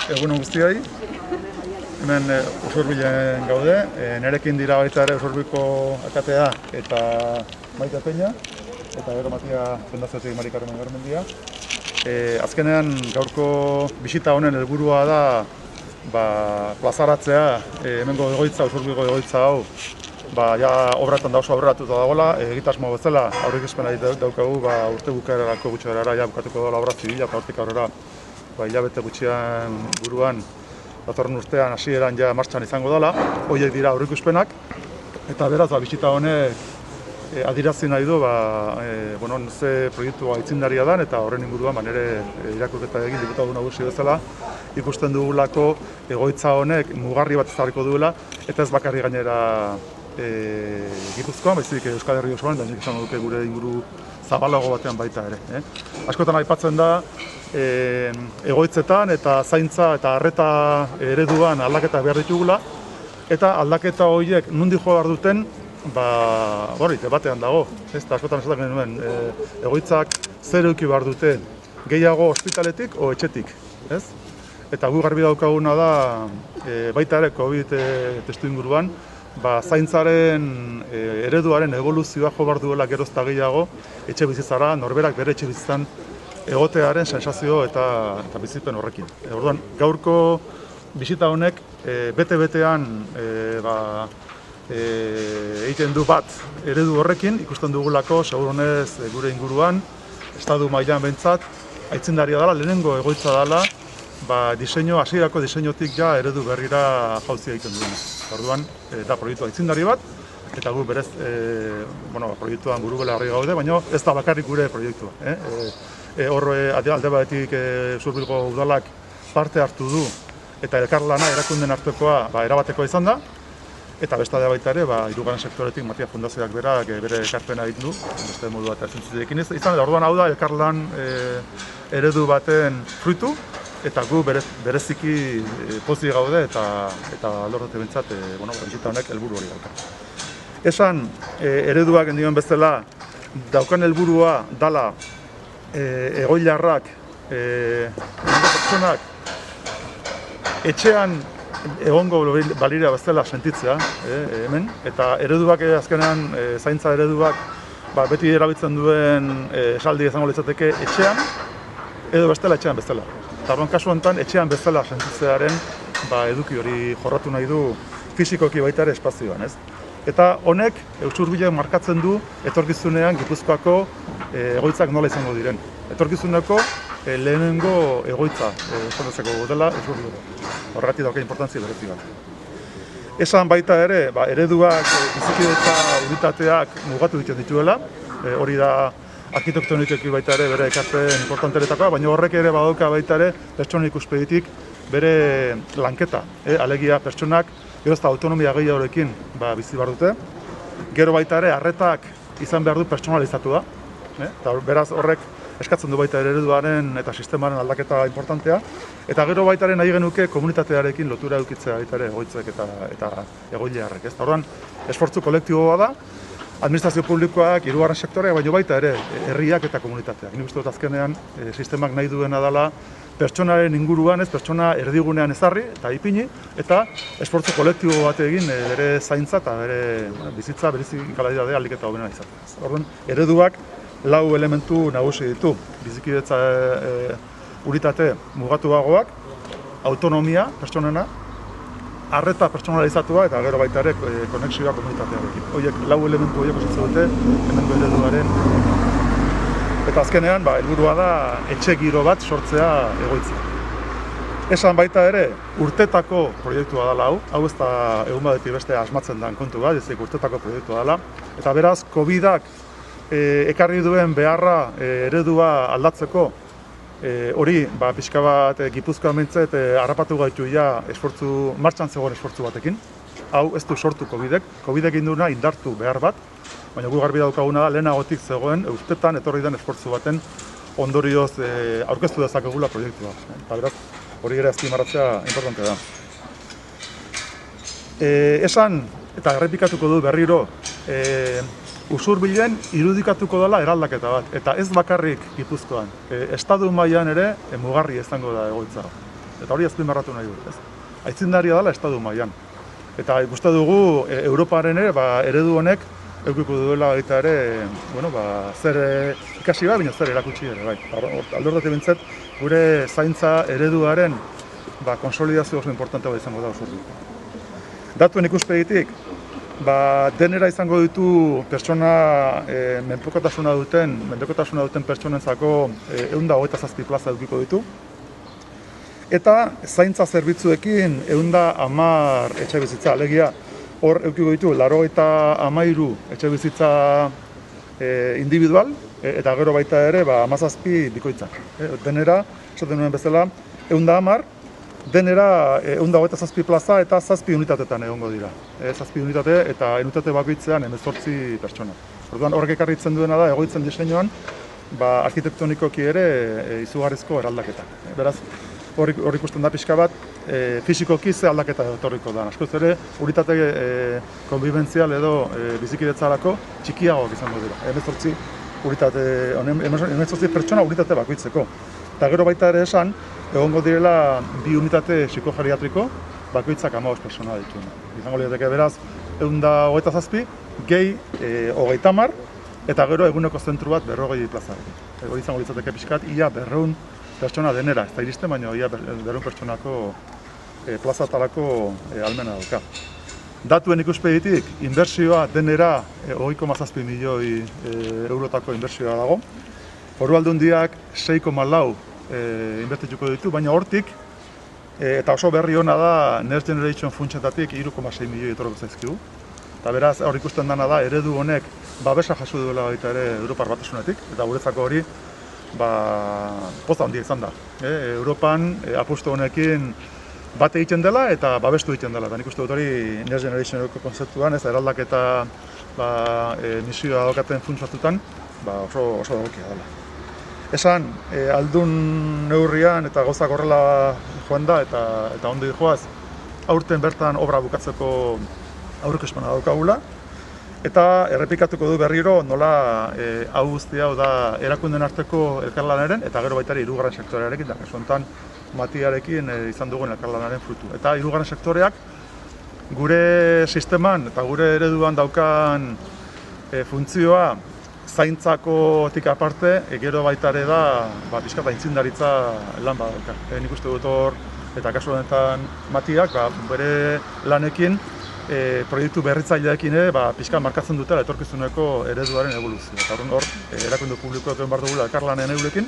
Egun guztioi. Hemen Usurbilen gaude, nerekin dira baita ere Usurbiko alkatea eta Maite Peña, eta gero Matia Fundaziotik Mari Carmen Garmendia. Azkenean gaurko bisita honen helburua da plazaratzea hemengo egoitza, Usurbiko egoitza hau, ja obratan da oso aurreratuta dagoela, egitasmo bezala aurreikuspena daukagu urte bukaerarako gutxi ja bukatuko dela obra zibila eta hortik aurrera hilabete gutxian buruan datorren urtean hasieran ja martxan izango dela, horiek dira aurreikuspenak, eta beraz bisita honek adierazi nahi du ze proiektua aitzindaria den eta horren inguruan nire irakurketa egin diputatu nagusi bezala ikusten dugulako egoitza honek mugarri bat ezarriko duela eta ez bakarrik gainera Gipuzkoan, baizik Euskal Herri osoan, eta nik esan duke gure inguru zabalago batean baita ere. Askotan aipatzen da egoitzetan eta zaintza eta arreta ereduan aldaketa behar ditugula, eta aldaketa horiek nondik jo behar duten, batean dago. Askotan esaten genuen, egoitzak zer eduki behar dute, gehiago ospitaletik o etxetik. Eta gu garbi daukaguna da, baita ere COVID testu inguruan, zaintzaren ereduaren evoluzioa jo behar duela geroz eta gehiago etxe bizitzara, norberak bere etxe bizitzan egotearen sensazio eta bizipen horrekin. Orduan, gaurko bisita honek bete-betean egiten du bat eredu horrekin, ikusten dugulako, seguronez gure inguruan, estatu mailan behintzat, aitzindaria dela, lehenengo egoitza dela, hasierako diseinutik eredu berrira jauzia egiten duena. Orduan, da proiektu aitzindari bat, eta gu berez proiektuan buru belarri gaude, baina ez da bakarrik gure proiektua. Horre alde batetik Usurbiko udalak parte hartu du, eta elkarlana erakunden artekoa erabatekoa izan da, eta beste baita ere, hirugarren sektoretik Matia Fundazioak berak bere ekarpena egin du, beste modu bat ezintzidekin izan da. Orduan hau da elkarlan eredu baten fruitu, eta gu bereziki pozik gaude eta lortate bintzat bisita honek helburu hori dauka. Esan, ereduak dioen bezala daukan helburua dala egoilarrak, pertsonak etxean egongo balira bezala sentitzea hemen, eta ereduak azkenean zaintza ereduak beti erabiltzen duen esaldi izango litzateke etxean edo bestela etxean bezala. Eta horren kasu honetan, etxean bezala sentitzearen eduki hori jorratu nahi du fisikoki baita ere espazioan. Eta honek Usurbilek markatzen du etorkizunean Gipuzkoako egoitzak nola izango diren. Etorkizuneko lehenengo egoitza esanezeko dela Usurbilek. Horregatik dauka inportantzia berezi bat. Esan baita ere, ereduak, bizikidetza unitateak mugatu egiten dituela, hori da arkitektonikoki baita ere bere ekarpen importanteretakoa, baina horrek ere badauka baita ere pertsonen ikuspegitik bere lanketa. Alegia pertsonak gero eta autonomia gehiagorekin bizi behar dute. Gero baita ere arretak izan behar du pertsonalizatu da. Eta beraz horrek eskatzen du baita ere ereduaren eta sistemaren aldaketa importantea. Eta gero baita ere nahi genuke komunitatearekin lotura edukitzea baita ere egoitzek eta egoilearrek. Orduan, esfortzu kolektiboa da, administrazio publikoak, hirugarren sektorea, baina baita ere herriak eta komunitateak. Nik uste dut azkenean sistemak nahi duena dela pertsonaren inguruan, pertsona erdigunean ezarri eta ipini, eta esfortzu kolektibo bat egin bere zaintza eta bere bizitza berezik kalitatea ahalik eta hobena izatea. Orduan, ereduak 4 elementu nagusi ditu. Bizikidetza unitate mugatuagoak, autonomia pertsonena, arreta pertsonalizatua eta gero baita ere konexioa komunitatearekin. Horiek 4 elementu horiek osatzen dute hemengo ereduaren. Eta azkenean, helburua da etxe giro bat sortzea egoitza. Esan baita ere, urtetako proiektua dela hau ez da egun batetik beste asmatzen den kontu bat, urtetako proiektua dela. Eta beraz, COVID-ak ekarri duen beharra eredua aldatzeko, hori, pixka bat Gipuzkoan behintzat harrapatu gaitu martxan zegoen esfortzu batekin. Hau ez du sortu COVID-ek. COVID-ek induna indartu behar bat, baina gu garbi daukaguna da lehenagotik zegoen urtetan etorri den esfortzu baten ondorioz aurkeztu dezakegula proiektua. Eta beraz, hori ere azpimarratzea importante da. Esan, eta errepikatuko du berriro, Usurbilen irudikatuko dela eraldaketa bat, eta ez bakarrik Gipuzkoan. Estatu mailan ere mugarri izango da egoitza. eta hori azpimarratu nahi dut, ez? Aitzindaria dela estatu mailan. Eta ikuste dugu Europaren ere eredu honek edukiko duela baita ere, zer ikasi baina zer erakutsi ere, bai. Alde horretatik behintzat, gure zaintza ereduaren konsolidazio oso importantea izango da oso. Datuen ikuspegitik, denera izango ditu pertsona menpekotasuna duten pertsonentzako 127 plaza edukiko ditu. Eta zaintza zerbitzuekin 110 etxebizitza, alegia hor edukiko ditu 93 etxebizitza individual, eta gero baita ere 17 bikoitzak. Denera, esaten nuen bezala, 110, denera 127 plaza eta 7 unitatetan egongo dira. 7 unitate eta unitate bakoitzean 18 pertsona. Orduan horrek ekarritzen duena da egoitzen diseinuan arkitektonikoki ere izugarrizko eraldaketa. Beraz, hor ikusten da pixka bat fisikoki ze aldaketa etorriko da. Askoz ere unitate konbibentzial edo bizikidetzarako txikiagoak izango dira. 18 pertsona unitate bakoitzeko. Eta gero baita ere esan, egongo direla 2 unitate psikogeriatriko, bakoitzak 15 pertsona ditu. Izango lirateke beraz, 127, gehi 30, eta gero eguneko zentru bat 40 plazarekin. Hori izango litzateke pixkat, ia 200 pertsona denera, ez da iristen, baina ia 200 pertsonako plazatalako almena dauka. Datuen ikuspegitik, inbertsioa denera 2,7 milioi eurotako inbertsioa dago. Foru Aldundiak 6,4 inbertituko ditu, baina hortik, eta oso berri ona da Next Generation funtsetatik 3,6 milioi etorriko zaizkigu. Eta beraz, hor ikusten dena da, eredu honek babesa jaso duela baita ere Europar Batasunetik, eta guretzako hori poza handia izan da. Europan apustu honekin bat egiten dela eta babestu egiten dela. Eta nik uste dut hori Next Generationeko konzeptuan, ez eraldaketa misioa daukaten funts batzutan, oso egokia dela. Esan, aldun neurrian eta gauzak horrela joan da eta ondo joaz, aurten bertan obra bukatzeko aurreikuspena daukagula. Eta errepikatuko du berriro nola hau guztia da erakunden arteko elkarlanaren eta gero baita ere hirugarren sektorearekin, eta kasu honetan Matiarekin izan dugun elkarlanaren fruitu. Eta hirugarren sektoreak gure sisteman eta gure ereduan daukan funtzioa zaintzakotik aparte, gero baita ere da pixka eta aitzindaritza lan badauka. Nik uste dut hor, eta kasu honetan Matiak bere lanekin proiektu berritzaileekin pixka markatzen dutela etorkizuneko ereduaren evoluzioa. Eta hor, erakunde publikoak egin behar dugula elkarlanean eurekin,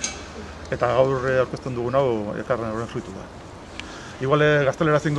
eta gaur aurkezten dugun hau elkarlanen horren fruitu da. Igual gaztelera